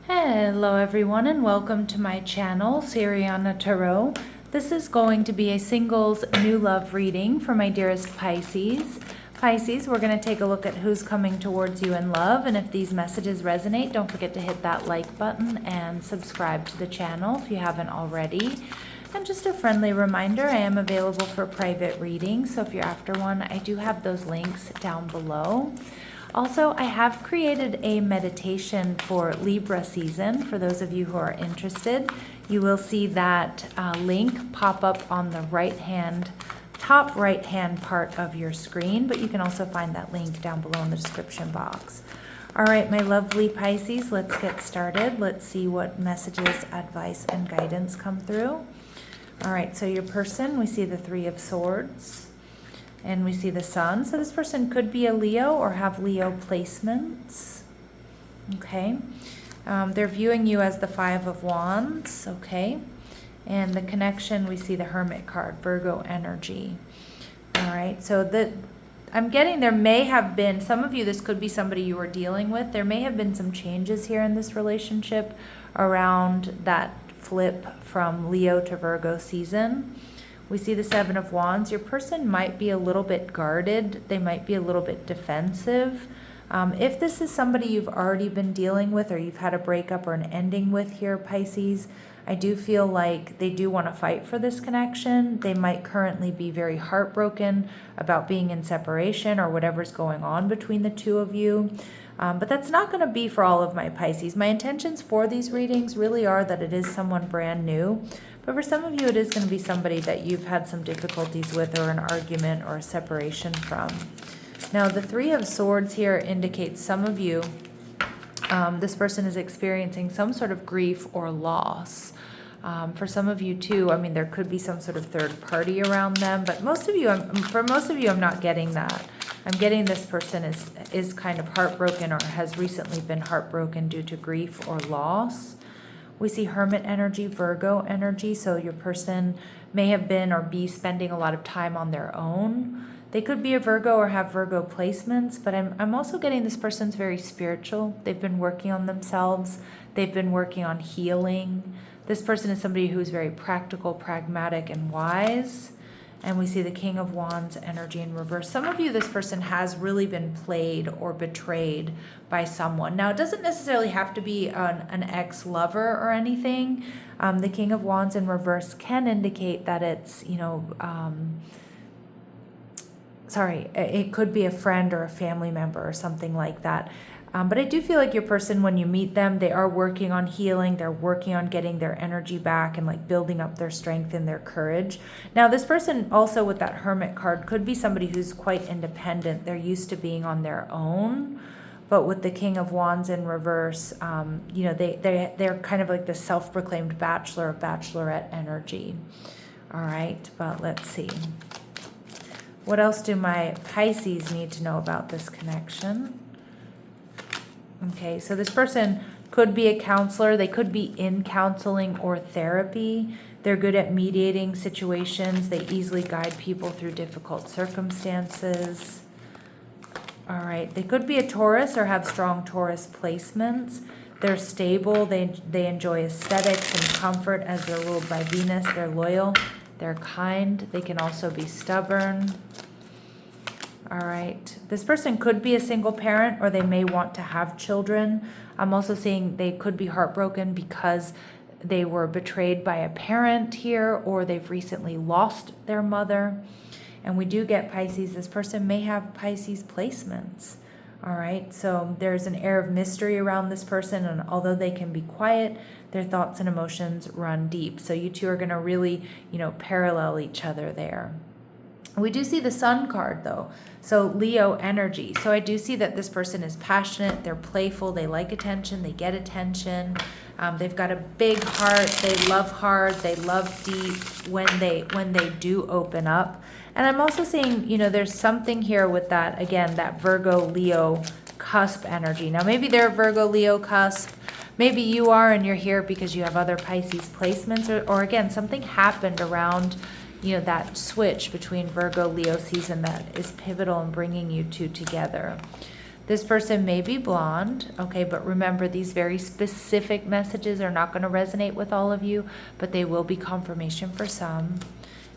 Hello everyone and welcome to my channel, Sirianatarot. This is going to be a singles new love reading for my dearest Pisces. Pisces, we're going to take a look at who's coming towards you in love, and if these messages resonate, don't forget to hit that like button and subscribe to the channel if you haven't already. And just a friendly reminder, I am available for private readings, so if you're after one, I do have those links down below. Also, I have created a meditation for Libra season. For those of you who are interested, you will see that link pop up on the top right hand part of your screen, but you can also find that link down below in the description box. All right, my lovely Pisces, let's get started. Let's see what messages, advice, and guidance come through. All right, so your person, we see the Three of Swords. And we see the Sun. So this person could be a Leo or have Leo placements. Okay. They're viewing you as the Five of Wands. Okay. And the connection, we see the Hermit card, Virgo energy. All right. So I'm getting there may have been, some of you, this could be somebody you were dealing with. There may have been some changes here in this relationship around that flip from Leo to Virgo season. We see the Seven of Wands. Your person might be a little bit guarded. They might be a little bit defensive. If this is somebody you've already been dealing with or you've had a breakup or an ending with here, Pisces, I do feel like they do want to fight for this connection. They might currently be very heartbroken about being in separation or whatever's going on between the two of you. But that's not going to be for all of my Pisces. My intentions for these readings really are that it is someone brand new. But for some of you, it is going to be somebody that you've had some difficulties with or an argument or a separation from. Now, the Three of Swords here indicates some of you, this person is experiencing some sort of grief or loss. For some of you too, I mean, there could be some sort of third party around them, but for most of you, I'm not getting that. I'm getting this person is kind of heartbroken or has recently been heartbroken due to grief or loss. We see Hermit energy, Virgo energy, so your person may have been or be spending a lot of time on their own. They could be a Virgo or have Virgo placements, but I'm also getting this person's very spiritual. They've been working on themselves. They've been working on healing. This person is somebody who's very practical, pragmatic, and wise. And we see the King of Wands energy in reverse. Some of you, this person has really been played or betrayed by someone. Now, it doesn't necessarily have to be an ex-lover or anything. The King of Wands in reverse can indicate that it's, it could be a friend or a family member or something like that. But I do feel like your person, when you meet them, they are working on healing. They're working on getting their energy back and like building up their strength and their courage. Now, this person also with that Hermit card could be somebody who's quite independent. They're used to being on their own. But with the King of Wands in reverse, they're kind of like the self-proclaimed bachelor or bachelorette energy. All right, but let's see. What else do my Pisces need to know about this connection? Okay, so this person could be a counselor. They could be in counseling or therapy. They're good at mediating situations. They easily guide people through difficult circumstances. All right, they could be a Taurus or have strong Taurus placements. They're stable. They enjoy aesthetics and comfort as they're ruled by Venus. They're loyal. They're kind. They can also be stubborn. All right. This person could be a single parent or they may want to have children. I'm also seeing they could be heartbroken because they were betrayed by a parent here or they've recently lost their mother. And we do get Pisces. This person may have Pisces placements. All right. So there's an air of mystery around this person. And although they can be quiet, their thoughts and emotions run deep. So you two are going to really, parallel each other there. We do see the Sun card though. So Leo energy. So I do see that this person is passionate. They're playful. They like attention. They get attention. They've got a big heart. They love hard. They love deep when they do open up. And I'm also seeing, there's something here with that, again, that Virgo Leo cusp energy. Now maybe they're Virgo Leo cusp. Maybe you are and you're here because you have other Pisces placements or again, something happened around that switch between Virgo Leo season that is pivotal in bringing you two together. This person may be blonde, okay, but remember, these very specific messages are not going to resonate with all of you, but they will be confirmation for some.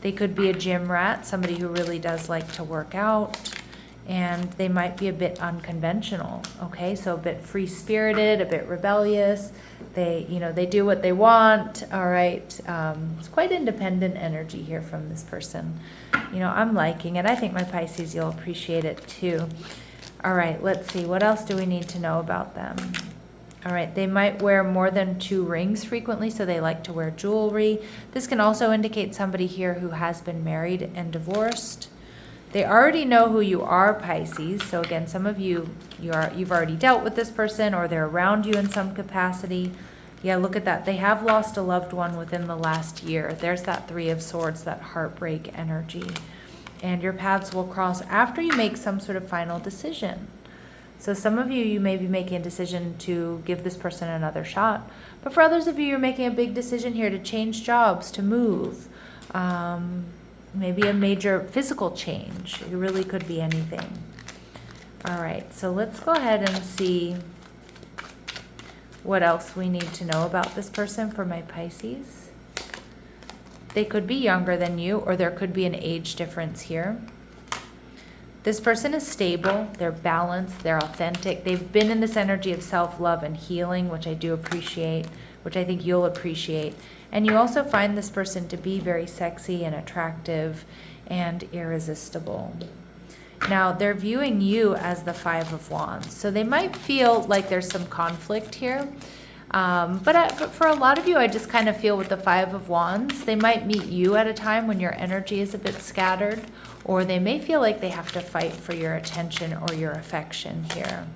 They could be a gym rat, somebody who really does like to work out, and they might be a bit unconventional, okay, so a bit free-spirited, a bit rebellious. They, they do what they want, all right. It's quite independent energy here from this person. I'm liking it. I think my Pisces, you'll appreciate it too. All right, let's see. What else do we need to know about them? All right, they might wear more than 2 rings frequently, so they like to wear jewelry. This can also indicate somebody here who has been married and divorced. They already know who you are, Pisces. So again, some of you've already dealt with this person, or they're around you in some capacity. Yeah, look at that. They have lost a loved one within the last year. There's that 3 of Swords, that heartbreak energy. And your paths will cross after you make some sort of final decision. So some of you may be making a decision to give this person another shot. But for others of you, you're making a big decision here to change jobs, to move. Maybe a major physical change. It really could be anything. All right, so let's go ahead and see what else we need to know about this person for my Pisces. They could be younger than you, or there could be an age difference here. This person is stable, they're balanced, they're authentic. They've been in this energy of self-love and healing, which I do appreciate, which I think you'll appreciate. And you also find this person to be very sexy and attractive and irresistible. Now, they're viewing you as the 5 of Wands. So they might feel like there's some conflict here. But for a lot of you, I just kind of feel with the 5 of Wands, they might meet you at a time when your energy is a bit scattered, or they may feel like they have to fight for your attention or your affection here.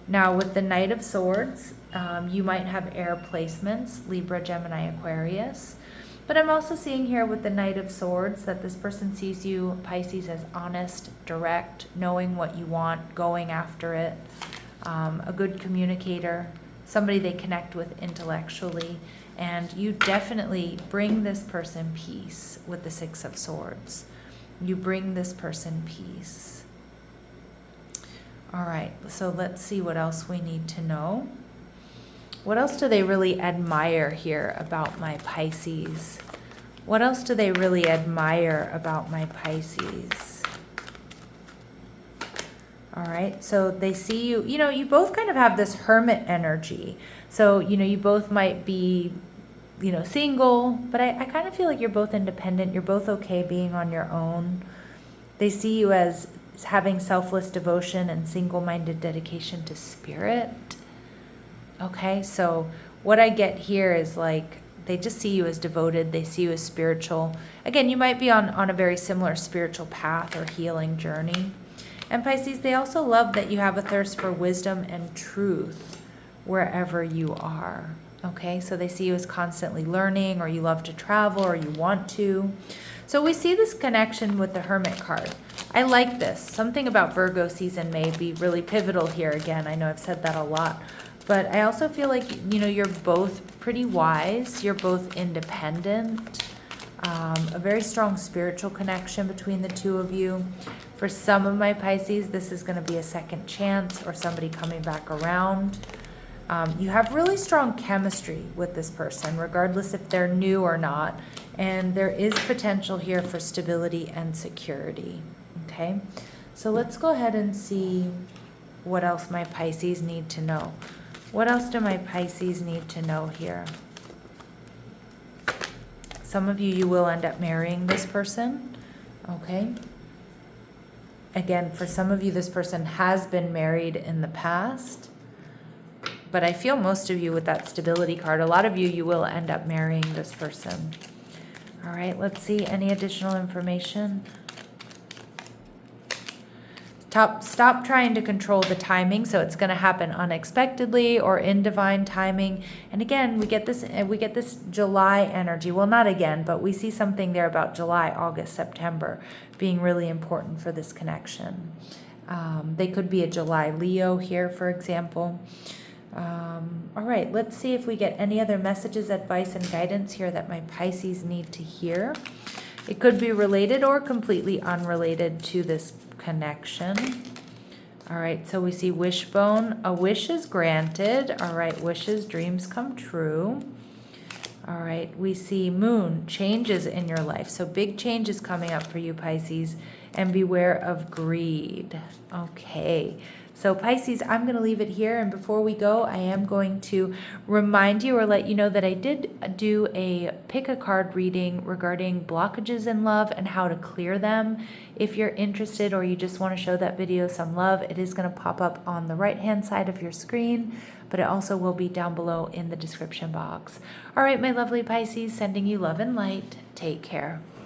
Now, with the Knight of Swords, you might have air placements, Libra, Gemini, Aquarius. But I'm also seeing here with the Knight of Swords that this person sees you, Pisces, as honest, direct, knowing what you want, going after it, a good communicator, somebody they connect with intellectually, and you definitely bring this person peace with the 6 of Swords. You bring this person peace. All right, so let's see what else we need to know. What else do they really admire here about my Pisces? What else do they really admire about my Pisces? All right, so they see you, you both kind of have this hermit energy. So, you both might be, single, but I kind of feel like you're both independent. You're both okay being on your own. They see you as having selfless devotion and single-minded dedication to spirit. Okay, so what I get here is like, they just see you as devoted. They see you as spiritual. Again, you might be on a very similar spiritual path or healing journey. And Pisces, they also love that you have a thirst for wisdom and truth wherever you are. Okay, so they see you as constantly learning, or you love to travel, or you want to. So we see this connection with the Hermit card. I like this. Something about Virgo season may be really pivotal here again. I know I've said that a lot. But I also feel like, you're both pretty wise. You're both independent. A very strong spiritual connection between the two of you. For some of my Pisces, this is going to be a second chance or somebody coming back around. You have really strong chemistry with this person, regardless if they're new or not. And there is potential here for stability and security. Okay, so let's go ahead and see what else my Pisces need to know. What else do my Pisces need to know here? Some of you will end up marrying this person. Okay. Again, for some of you, this person has been married in the past. But I feel most of you with that stability card, a lot of you will end up marrying this person. All right, let's see any additional information. Stop trying to control the timing, so it's going to happen unexpectedly or in divine timing. And again, we get this July energy. Well, not again, but we see something there about July, August, September being really important for this connection. They could be a July Leo here, for example. All right, let's see if we get any other messages, advice, and guidance here that my Pisces need to hear. It could be related or completely unrelated to this connection. All right, so we see wishbone. A wish is granted. All right, wishes, dreams come true. All right, we see moon, changes in your life. So big changes coming up for you, Pisces, and beware of greed. Okay, so Pisces, I'm going to leave it here. And before we go, I am going to remind you or let you know that I did do a pick a card reading regarding blockages in love and how to clear them. If you're interested or you just want to show that video some love, it is going to pop up on the right-hand side of your screen, but it also will be down below in the description box. All right, my lovely Pisces, sending you love and light. Take care.